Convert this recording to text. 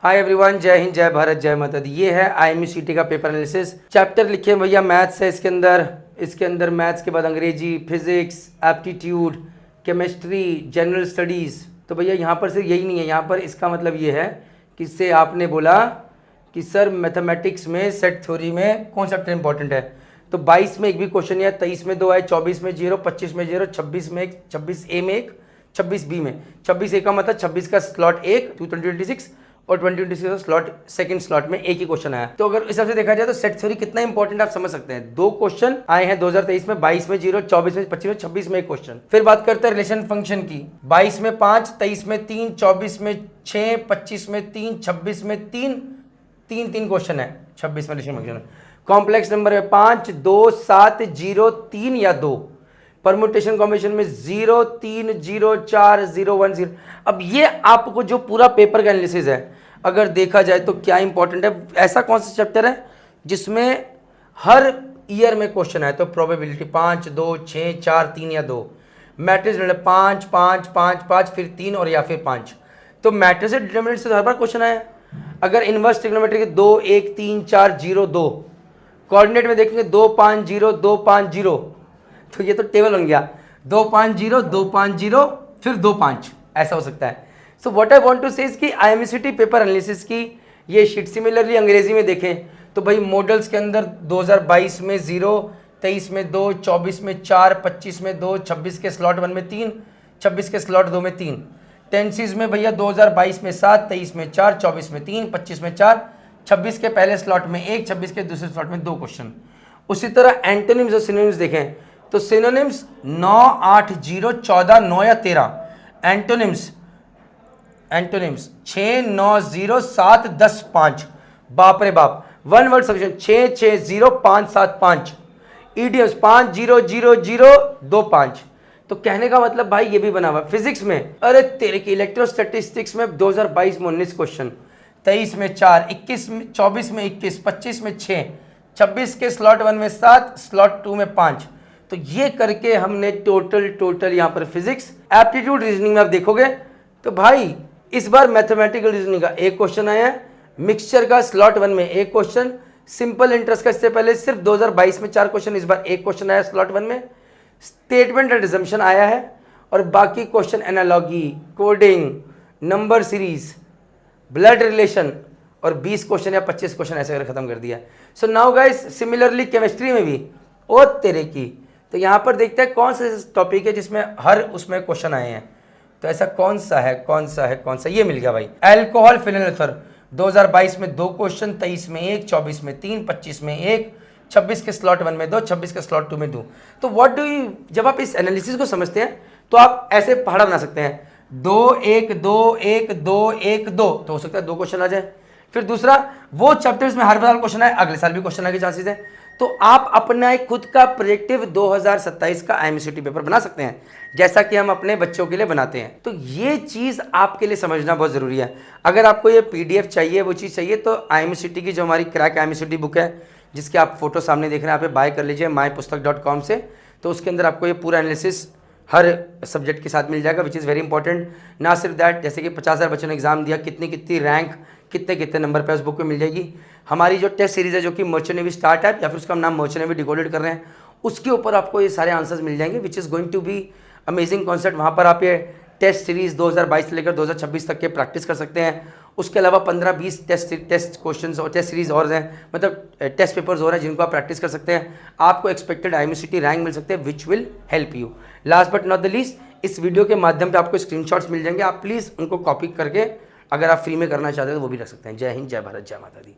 Hi everyone, जय हिंद, जय भारत, जय माता दी। ये है IMCT का पेपर एनालिसिस। चैप्टर लिखे हैं भैया मैथ्स है इसके अंदर मैथ्स के बाद अंग्रेजी, physics, aptitude, chemistry, general studies. तो भैया यहाँ पर सिर्फ यही नहीं है, यहाँ पर इसका मतलब ये है कि इससे आपने बोला कि सर मैथमेटिक्स में सेट थ्योरी में कौन सा चैप्टर इंपॉर्टेंट है। तो 22 में एक भी क्वेश्चन है, 23 में 2 आए, 24 में 0, 25 में 0, 26 में 1, 26A में 1, 26B में 26A का मतलब 26 का स्लॉट 1 2026 और 2026 का स्लॉट सेकंड स्लॉट में एक ही क्वेश्चन आया। तो अगर इस हिसाब से देखा जाए तो सेट थ्योरी कितना इंपॉर्टेंट आप समझ सकते हैं। 2 क्वेश्चन आए हैं 2023 में, 22 में 0, 24 में 25 में 26 में एक क्वेश्चन। फिर बात करते हैं रिलेशन फंक्शन की। 22 में 5, 23 में 3, 24 में 6, 25 में 3, 26 में 3 क्वेश्चन है 26 में रिलेशन फंक्शन। कॉम्प्लेक्स नंबर है 5, 2, 7, 0, 3 या 2। परमुटेशन कॉम्बिनेशन में 0, 3, 0, 4, 0, 1, 0। अब ये आपको जो पूरा पेपर का एनालिसिस है अगर देखा जाए तो क्या इंपॉर्टेंट है, ऐसा कौन सा चैप्टर है जिसमें हर ईयर में क्वेश्चन आए। तो प्रोबेबिलिटी 5, 2, 6, 4, 3 या 2। मैट्रिक्स 5, 5, 5, 5 फिर 3 और या फिर 5। तो मैट्रिक्स से डिटरमिनेंट से हर बार क्वेश्चन आया। अगर इनवर्स ट्रिग्नोमेट्री के 2, 1, 3, 4, 0, 2। कोऑर्डिनेट में देखेंगे 2, 5, 0, 2, 5, 0। तो ये तो टेबल बन गया 2, 5, 0, 2, 5, 0 फिर 2, 5, ऐसा हो सकता है। So what I want to say कि IMCT पेपर एनालिसिस की ये शीट सिमिलरली अंग्रेजी में देखें तो भाई मॉडल्स के अंदर 2022 में 0, 23 में 2, 24 में 4, 25 में 2, 26 के स्लॉट 1 में 3, 26 के स्लॉट 2 में 3। टेंसेस में भैया 2022 में 7, 23 में 4, 24 में 3, 25 में 4, 26 के पहले स्लॉट में 1, 26 के दूसरे स्लॉट में 2 क्वेश्चन। उसी तरह एंटोनिम्स और सिनोनिम्स देखें तो सिनोनिम्स 9, 8, 0, 14, 9 या 13। एंटोनिम्स 6, 9, 0, 7, 10, 5। बाप रे बाप। One word subjection 6, 6, 0, 5, 7, 5। ईडियम्स 5, 0, 0, 0, 2, 5। तो कहने का मतलब भाई ये भी बना हुआ। फिजिक्स में अरे तेरे की इलेक्ट्रोस्टैटिस्टिक्स में 2022 में 19 क्वेश्चन, 23 में 4, 21 में 24 में 21, 25 में 6, 26 के स्लॉट 1 में 7, स्लॉट 2 में 5। तो ये करके हमने टोटल यहाँ पर फिजिक्स, एप्टीट्यूड, रीजनिंग में आप देखोगे तो भाई इस बार मैथमेटिकल रीजनिंग का एक क्वेश्चन आया है, मिक्सचर का स्लॉट 1 में एक क्वेश्चन, सिंपल इंटरेस्ट का इससे पहले सिर्फ 2022 में 4 क्वेश्चन, इस बार एक क्वेश्चन आया स्लॉट 1 में, स्टेटमेंट एंड रिजम्पशन आया है और बाकी question analogy, coding, number series, blood relation और 20 क्वेश्चन या 25 क्वेश्चन ऐसे खत्म कर दिया। So now guys similarly chemistry में भी ओ तेरे की। तो यहाँ पर देखते हैं कौन सा टॉपिक है जिसमें हर उसमें क्वेश्चन आए हैं। तो ऐसा कौन सा है, ये मिल गया भाई। अल्कोहल फिनल एथर 2022 में 2 क्वेश्चन, 23 में 1, 24 में 3, 25 में 1, 26 के स्लॉट 1 में 2, 26 के स्लॉट 2 में 2। तो व्हाट डू यू, जब आप इस एनालिसिस को समझते हैं तो आप ऐसे पहाड़ा बना सकते हैं 2, 1, 2, 1, 2, 1, 2। तो हो सकता है 2 क्वेश्चन आ जाए। फिर दूसरा, वो चैप्टर्स में हर साल क्वेश्चन आए, अगले साल भी क्वेश्चन आने के चांसेस है। तो आप अपना एक खुद का प्रोजेक्टिव 2027 का IMCT पेपर बना सकते हैं, जैसा कि हम अपने बच्चों के लिए बनाते हैं। तो ये चीज़ आपके लिए समझना बहुत ज़रूरी है। अगर आपको ये PDF चाहिए, वो चीज़ चाहिए, तो IMCT की जो हमारी क्रैक IMCT बुक है, जिसके आप फोटो सामने देख रहे हैं, आप बाय कर लीजिए mypustak.com से। तो उसके अंदर आपको ये पूरा एनालिसिस हर सब्जेक्ट के साथ मिल जाएगा, विच इज़ वेरी इंपॉर्टेंट। ना सिर्फ दैट, जैसे कि 50,000 बच्चों ने एग्जाम दिया, कितनी रैंक, कितने नंबर पे उस बुक में मिल जाएगी। हमारी जो टेस्ट सीरीज़ है जो कि मर्चेंट नेवी स्टार्ट है या फिर उसका नाम मर्चेंट नेवी डिकोडेड कर रहे हैं, उसके ऊपर आपको ये सारे आंसर्स मिल जाएंगे, which is going to be amazing concept. वहाँ पर आप ये टेस्ट सीरीज़ 2022 से लेकर 2026 तक के प्रैक्टिस कर सकते हैं। उसके अलावा 15-20 टेस्ट क्वेश्चंस और टेस्ट सीरीज़ और हैं, मतलब टेस्ट पेपर्स और हैं जिनको आप प्रैक्टिस कर सकते हैं। आपको एक्सपेक्टेड IMCT रैंक मिल सकते हैं, which will help you. Last but not the least, इस वीडियो के माध्यम पे आपको स्क्रीनशॉट्स मिल जाएंगे, आप प्लीज़ उनको कॉपी करके अगर आप फ्री में करना चाहते हैं तो वो भी रख सकते हैं। जय हिंद, जय भारत, जय माता दी।